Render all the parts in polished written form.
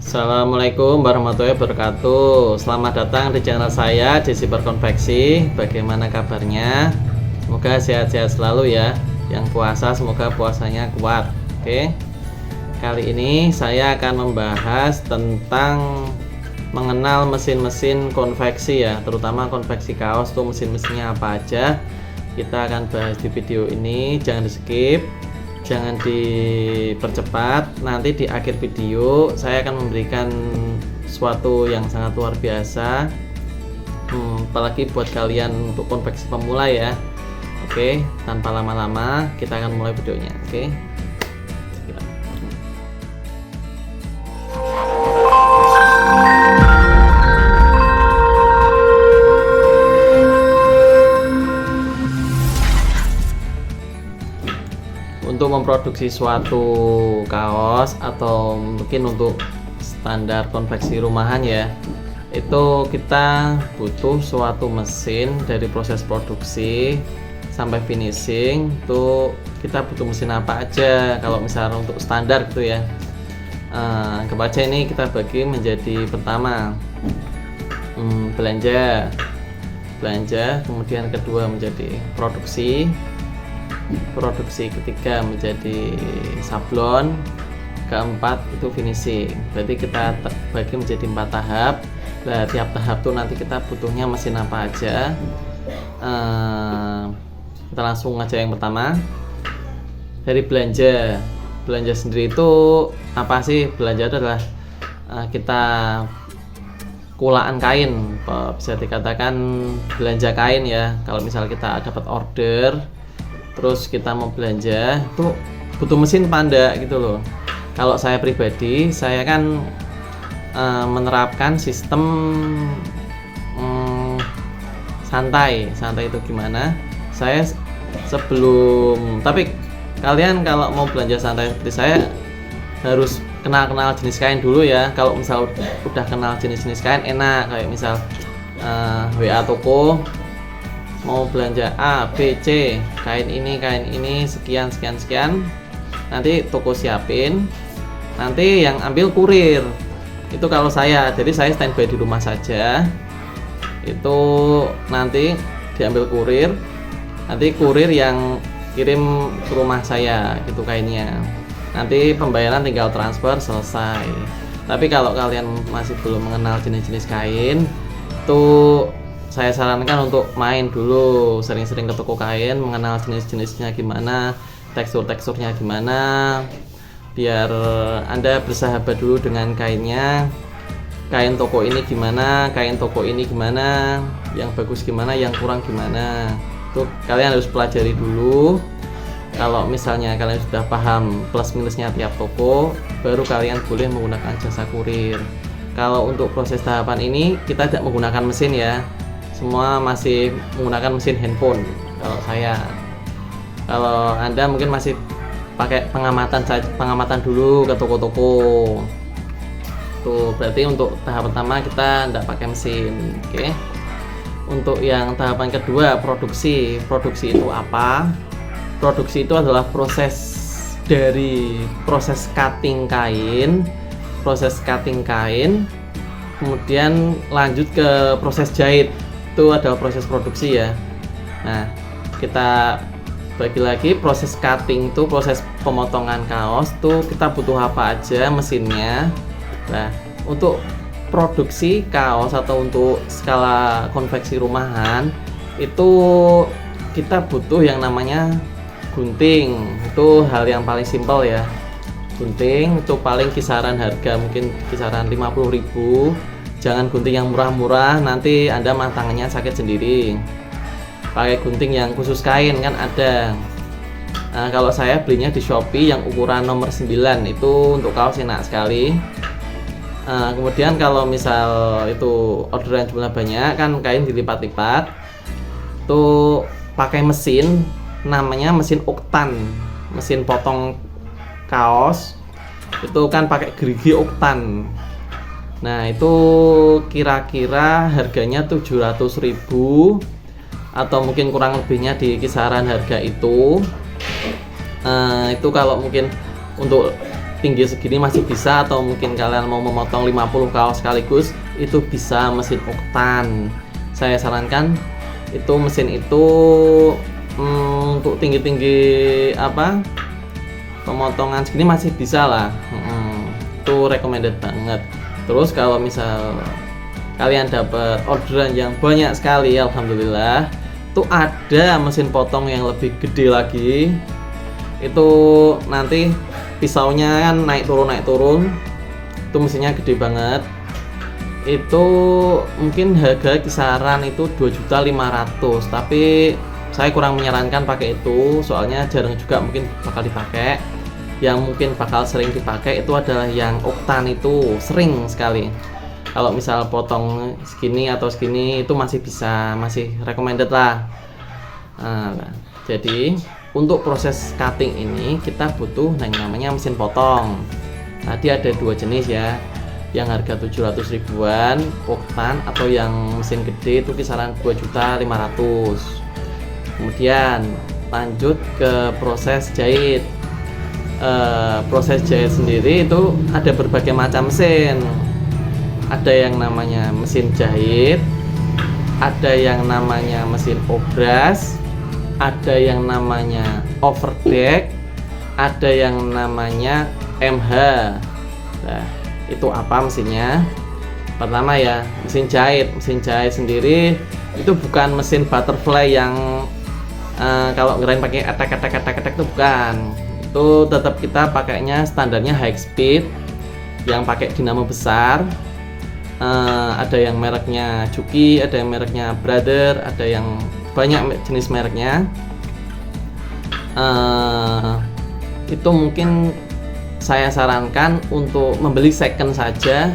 Assalamualaikum warahmatullahi wabarakatuh. Selamat datang di channel saya, JC Berkonveksi. Bagaimana kabarnya? Semoga sehat-sehat selalu ya. Yang puasa semoga puasanya kuat. Oke. Kali ini saya akan membahas tentang mengenal mesin-mesin konveksi ya, terutama konveksi kaos tuh mesin-mesinnya apa aja. Kita akan bahas di video ini, jangan di skip, jangan dipercepat. Nanti di akhir video saya akan memberikan sesuatu yang sangat luar biasa, apalagi buat kalian untuk konveksi pemula ya. Oke, tanpa lama-lama kita akan mulai videonya. Oke. Untuk memproduksi suatu kaos atau mungkin untuk standar konveksi rumahan ya, itu kita butuh suatu mesin. Dari proses produksi sampai finishing tuh kita butuh mesin apa aja. Kalau misalnya untuk standar gitu ya, anggap aja ini kita bagi menjadi pertama belanja, kemudian kedua menjadi produksi, ketiga menjadi sablon, keempat itu finishing. Berarti kita bagi menjadi 4 tahap. Nah, tiap tahap tuh nanti kita butuhnya mesin apa aja. Kita langsung aja yang pertama. Dari belanja sendiri itu apa sih? Belanja itu adalah kita kulaan kain, bisa dikatakan belanja kain ya. Kalau misal kita dapat order terus kita mau belanja, itu butuh mesin panda gitu loh. Kalau saya pribadi, saya kan menerapkan sistem santai itu gimana? Saya tapi kalian kalau mau belanja santai seperti saya harus kenal jenis kain dulu ya. Kalau misal udah kenal jenis kain enak, kayak misal WA toko mau belanja A, B, C, kain ini sekian, nanti toko siapin, nanti yang ambil kurir. Itu kalau saya, jadi saya standby di rumah saja, itu nanti diambil kurir, nanti kurir yang kirim ke rumah saya gitu kainnya, nanti pembayaran tinggal transfer selesai. Tapi kalau kalian masih belum mengenal jenis-jenis kain, tuh saya sarankan untuk main dulu, sering-sering ke toko kain, mengenal jenis-jenisnya gimana, teksturnya gimana, biar Anda bersahabat dulu dengan kainnya. Kain toko ini gimana, yang bagus gimana, yang kurang gimana. Tuh kalian harus pelajari dulu. Kalau misalnya kalian sudah paham plus minusnya tiap toko, baru kalian boleh menggunakan jasa kurir. Kalau untuk proses tahapan ini kita tidak menggunakan mesin ya, semua masih menggunakan mesin handphone. Kalau Anda mungkin masih pakai pengamatan dulu ke toko-toko. Tuh berarti untuk tahap pertama kita tidak pakai mesin. Oke. Untuk yang tahapan kedua, produksi itu apa? Produksi itu adalah proses cutting kain, kemudian lanjut ke proses jahit. Itu adalah proses produksi ya. Nah, kita bagi lagi proses cutting itu proses pemotongan kaos tuh kita butuh apa aja mesinnya. Nah, untuk produksi kaos atau untuk skala konveksi rumahan itu kita butuh yang namanya gunting. Itu hal yang paling simpel ya. Gunting itu paling kisaran harga mungkin kisaran 50.000. Jangan gunting yang murah-murah, nanti Anda tangannya sakit sendiri. Pakai gunting yang khusus kain kan ada. Nah, kalau saya belinya di Shopee yang ukuran nomor 9, itu untuk kaos enak sekali. Kemudian kalau misal itu orderan jumlah banyak kan kain dilipat-lipat, tuh pakai mesin namanya mesin oktan, mesin potong kaos itu kan pakai gerigi oktan. Nah itu kira-kira harganya 700.000 atau mungkin kurang lebihnya di kisaran harga itu. Itu kalau mungkin untuk tinggi segini masih bisa, atau mungkin kalian mau memotong 50 kaos sekaligus, itu bisa mesin oktan. Saya sarankan itu mesin itu untuk tinggi-tinggi pemotongan segini masih bisa lah. Itu recommended banget. Terus kalau misal kalian dapat orderan yang banyak sekali, alhamdulillah, itu ada mesin potong yang lebih gede lagi. Itu nanti pisaunya kan naik turun, itu mesinnya gede banget. Itu mungkin harga kisaran itu 2.500.000, tapi saya kurang menyarankan pakai itu, soalnya jarang juga mungkin bakal dipakai. Yang mungkin bakal sering dipakai itu adalah yang oktan, itu sering sekali. Kalau misal potong segini atau segini itu masih bisa, masih recommended lah. Jadi untuk proses cutting ini kita butuh yang namanya mesin potong. Tadi ada 2 jenis ya, yang harga 700 ribuan oktan, atau yang mesin gede itu kisaran 2.500.000. Kemudian lanjut ke proses jahit. Proses jahit sendiri itu ada berbagai macam mesin. Ada yang namanya mesin jahit, ada yang namanya mesin obras, ada yang namanya overdeck, ada yang namanya MH. Nah, itu apa mesinnya? Pertama ya, mesin jahit. Mesin jahit sendiri itu bukan mesin butterfly yang kalau ngerain pakai atak itu bukan. Itu tetap kita pakainya standarnya high speed yang pakai dinamo besar. Ada yang mereknya Juki, ada yang mereknya Brother, ada yang banyak jenis mereknya. Itu mungkin saya sarankan untuk membeli second saja,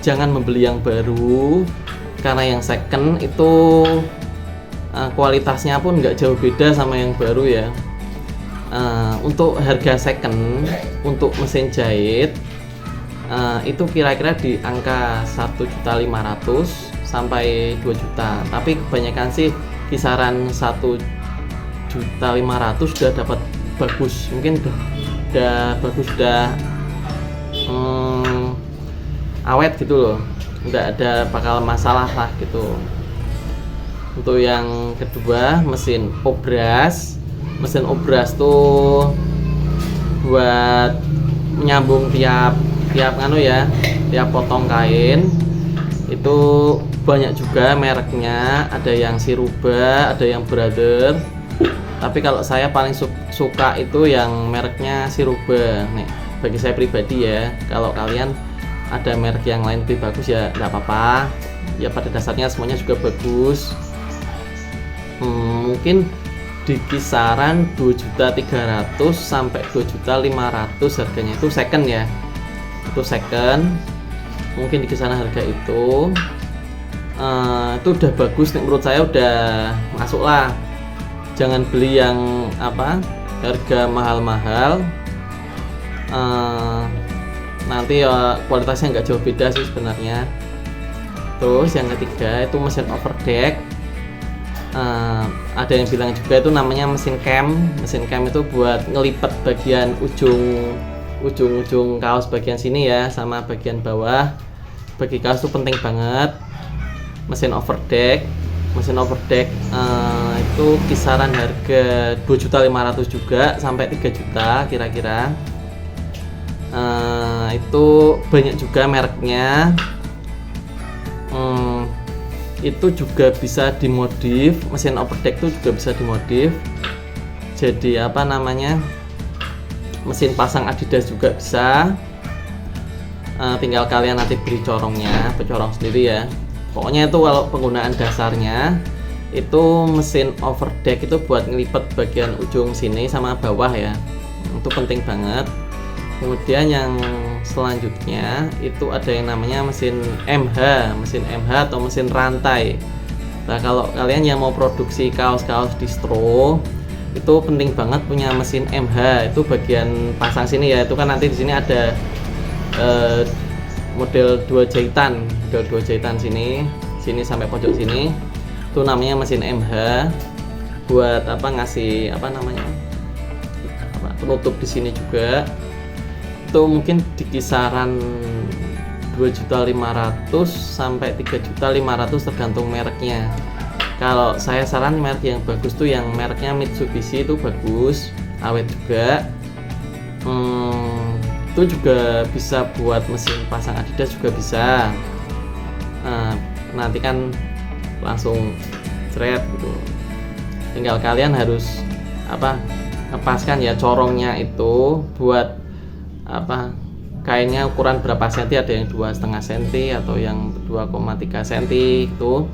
jangan membeli yang baru, karena yang second itu kualitasnya pun nggak jauh beda sama yang baru ya. Untuk harga second untuk mesin jahit itu kira-kira di angka 1.500.000 sampai 2 juta, tapi kebanyakan sih kisaran 1.500.000 sudah dapat bagus, mungkin udah bagus, udah awet gitu loh, udah ada bakal masalah lah gitu. Untuk yang kedua mesin obras. Mesin obras tuh buat menyambung tiap potong kain. Itu banyak juga mereknya, ada yang Siruba, ada yang Brother. Tapi kalau saya paling suka itu yang mereknya Siruba. Nih, bagi saya pribadi ya. Kalau kalian ada merek yang lain lebih bagus ya nggak apa-apa. Ya pada dasarnya semuanya juga bagus. Mungkin di kisaran 2.300.000 sampai 2.500.000 harganya, itu second ya. Itu second. Mungkin di kisaran harga itu udah bagus nih, menurut saya udah masuk lah. Jangan beli yang harga mahal-mahal, nanti ya kualitasnya nggak jauh beda sih sebenarnya. Terus yang ketiga itu mesin overdeck. Ada yang bilang juga itu namanya mesin cam. Mesin cam itu buat ngelipet bagian ujung kaos bagian sini ya, sama bagian bawah. Bagi kaos itu penting banget. Mesin overdeck itu kisaran harga 2.500.000 juga sampai 3 juta kira-kira. Itu banyak juga mereknya. Itu juga bisa dimodif, mesin overdeck itu juga bisa dimodif jadi mesin pasang Adidas juga bisa. Tinggal kalian nanti beri corongnya, pecorong sendiri ya. Pokoknya itu kalau penggunaan dasarnya itu mesin overdeck itu buat ngelipet bagian ujung sini sama bawah ya, itu penting banget. Kemudian yang selanjutnya itu ada yang namanya mesin MH atau mesin rantai. Nah, kalau kalian yang mau produksi kaos-kaos distro itu penting banget punya mesin MH. Itu bagian pasang sini ya, itu kan nanti di sini ada model 2 jahitan sini sampai pojok sini. Itu namanya mesin MH buat ngasih penutup di sini juga. itu mungkin di kisaran 2.500.000 sampai 3.500.000 tergantung mereknya. Kalau saya saran merek yang bagus tuh yang mereknya Mitsubishi itu bagus, awet juga. Itu juga bisa buat mesin pasang Adidas juga bisa. Nanti kan langsung jret gitu. Tinggal kalian harus ngepaskan ya corongnya itu buat kainnya ukuran berapa senti, ada yang 2,5 senti atau yang 2,3 senti itu.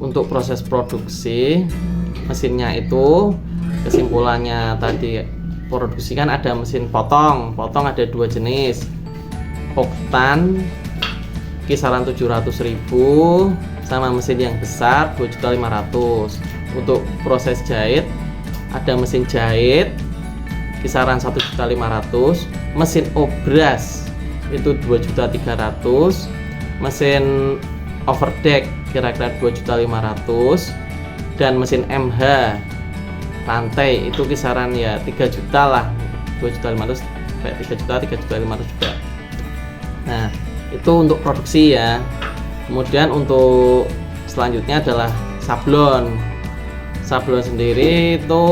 Untuk proses produksi mesinnya itu kesimpulannya tadi, produksi kan ada mesin potong ada 2 jenis, oktan kisaran 700.000 sama mesin yang besar 2.500.000. Untuk proses jahit ada mesin jahit kisaran 1.500.000, mesin obras itu 2.300.000, mesin overdeck kira-kira 2.500.000, dan mesin MH rantai itu kisaran ya 3 juta lah, 2.500.000 sampai 3 juta, 3.500.000 juga. Nah, itu untuk produksi ya. Kemudian untuk selanjutnya adalah sablon. Sablon sendiri itu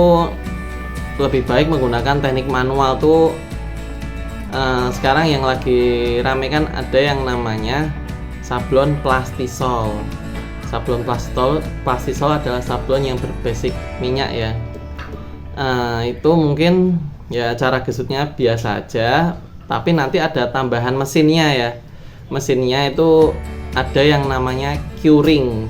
lebih baik menggunakan teknik manual tuh. Sekarang yang lagi rame kan ada yang namanya sablon plastisol. Sablon plastisol adalah sablon yang berbasis minyak ya. Itu mungkin ya cara gesutnya biasa aja, tapi nanti ada tambahan mesinnya ya. Mesinnya itu ada yang namanya curing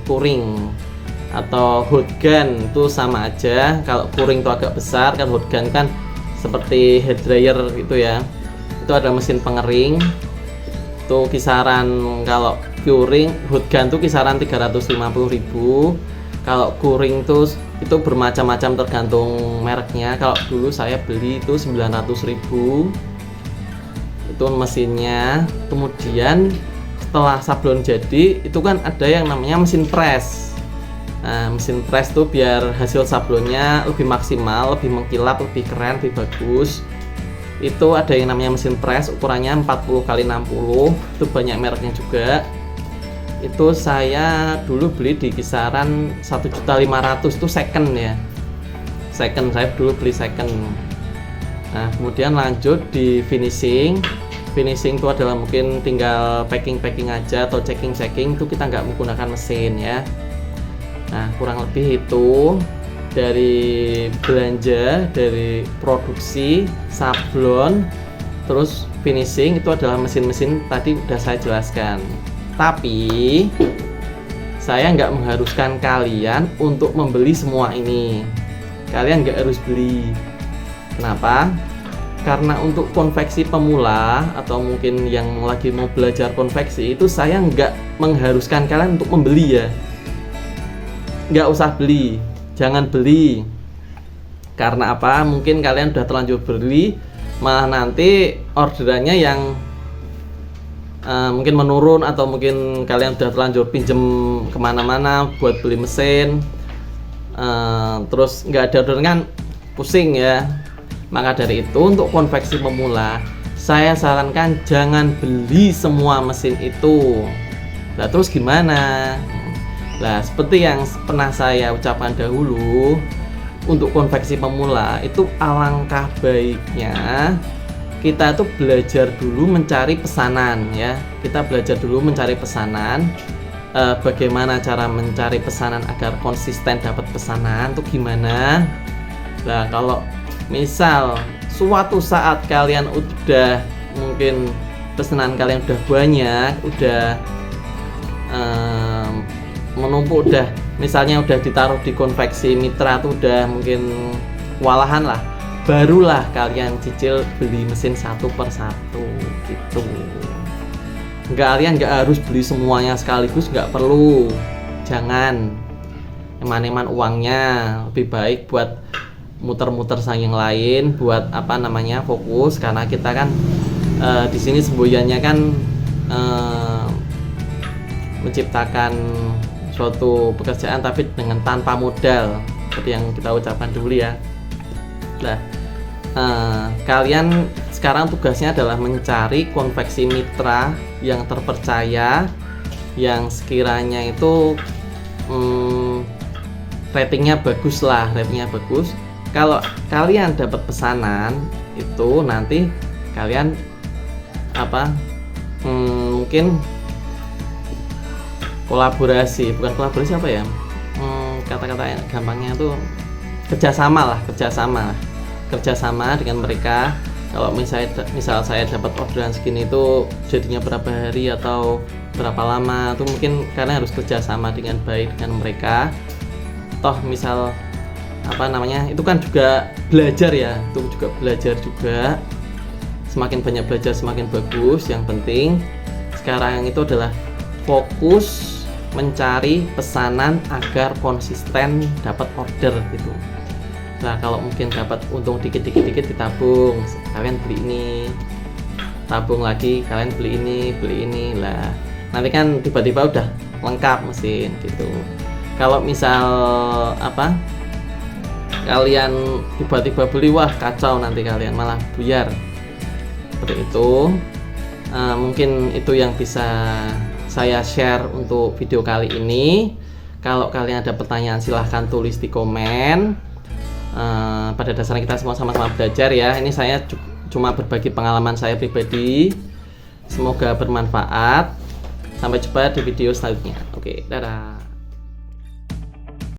atau hot gun, itu sama aja. Kalau curing itu agak besar, kan hot gun kan seperti hair dryer gitu ya. Itu ada mesin pengering. Itu kisaran, kalau curing hot gun tuh kisaran 350.000. Kalau curing tuh itu bermacam-macam tergantung mereknya. Kalau dulu saya beli itu 900.000. Itu mesinnya. Kemudian setelah sablon jadi itu kan ada yang namanya mesin press. Nah, mesin press tuh biar hasil sablonnya lebih maksimal, lebih mengkilap, lebih keren, lebih bagus. Itu ada yang namanya mesin press, ukurannya 40x60. Itu banyak mereknya juga. Itu saya dulu beli di kisaran 1.500.000 itu second ya. Second, saya dulu beli second. Nah, kemudian lanjut di finishing. Finishing itu adalah mungkin tinggal packing aja atau checking itu kita nggak menggunakan mesin ya. Nah, kurang lebih itu dari belanja, dari produksi, sablon, terus finishing itu adalah mesin-mesin tadi udah saya jelaskan. Tapi saya nggak mengharuskan kalian untuk membeli semua ini. Kalian nggak harus beli. Kenapa? Karena untuk konveksi pemula atau mungkin yang lagi mau belajar konveksi itu saya nggak mengharuskan kalian untuk membeli ya. Nggak usah beli, jangan beli. Karena apa? Mungkin kalian udah terlanjur beli, malah nanti orderannya yang mungkin menurun, atau mungkin kalian udah terlanjur pinjem kemana-mana buat beli mesin, terus nggak ada orderan kan pusing ya. Maka dari itu untuk konveksi pemula saya sarankan jangan beli semua mesin itu. Nah, terus gimana? Nah, seperti yang pernah saya ucapkan dahulu, untuk konveksi pemula itu alangkah baiknya kita tuh belajar dulu mencari pesanan ya. Kita belajar dulu mencari pesanan, bagaimana cara mencari pesanan agar konsisten dapat pesanan tuh gimana. Nah, kalau misal suatu saat kalian udah mungkin pesanan kalian udah banyak, udah menumpuk, udah misalnya udah ditaruh di konveksi mitra tuh udah mungkin kewalahan lah, barulah kalian cicil beli mesin satu per satu gitu. Kalian nggak harus beli semuanya sekaligus, nggak perlu. Jangan eman-eman uangnya, lebih baik buat muter-muter sang yang lain, buat apa namanya fokus. Karena kita kan di sini semboyannya kan menciptakan suatu pekerjaan tapi dengan tanpa modal, seperti yang kita ucapkan dulu ya. Nah, kalian sekarang tugasnya adalah mencari konveksi mitra yang terpercaya, yang sekiranya itu ratingnya bagus lah, ratingnya bagus. Kalau kalian dapat pesanan itu nanti kalian mungkin kolaborasi, bukan kolaborasi apa ya, kata-kata gampangnya itu kerjasama dengan mereka. Kalau misal saya dapat orderan segini itu jadinya berapa hari atau berapa lama, itu mungkin karena harus kerjasama dengan baik dengan mereka. Toh misal itu kan juga belajar ya, itu juga belajar juga. Semakin banyak belajar semakin bagus. Yang penting sekarang itu adalah fokus mencari pesanan agar konsisten dapat order gitu. Nah, kalau mungkin dapat untung dikit ditabung, kalian beli ini, tabung lagi, kalian beli ini lah. Nanti kan tiba-tiba udah lengkap mesin gitu. Kalau misal kalian tiba-tiba beli, wah kacau, nanti kalian malah buyar. Seperti itu. Mungkin itu yang bisa saya share untuk video kali ini. Kalau kalian ada pertanyaan silahkan tulis di komen. Pada dasarnya kita semua sama-sama belajar ya. Ini saya cuma berbagi pengalaman saya pribadi. Semoga bermanfaat. Sampai jumpa di video selanjutnya. Oke, dadah.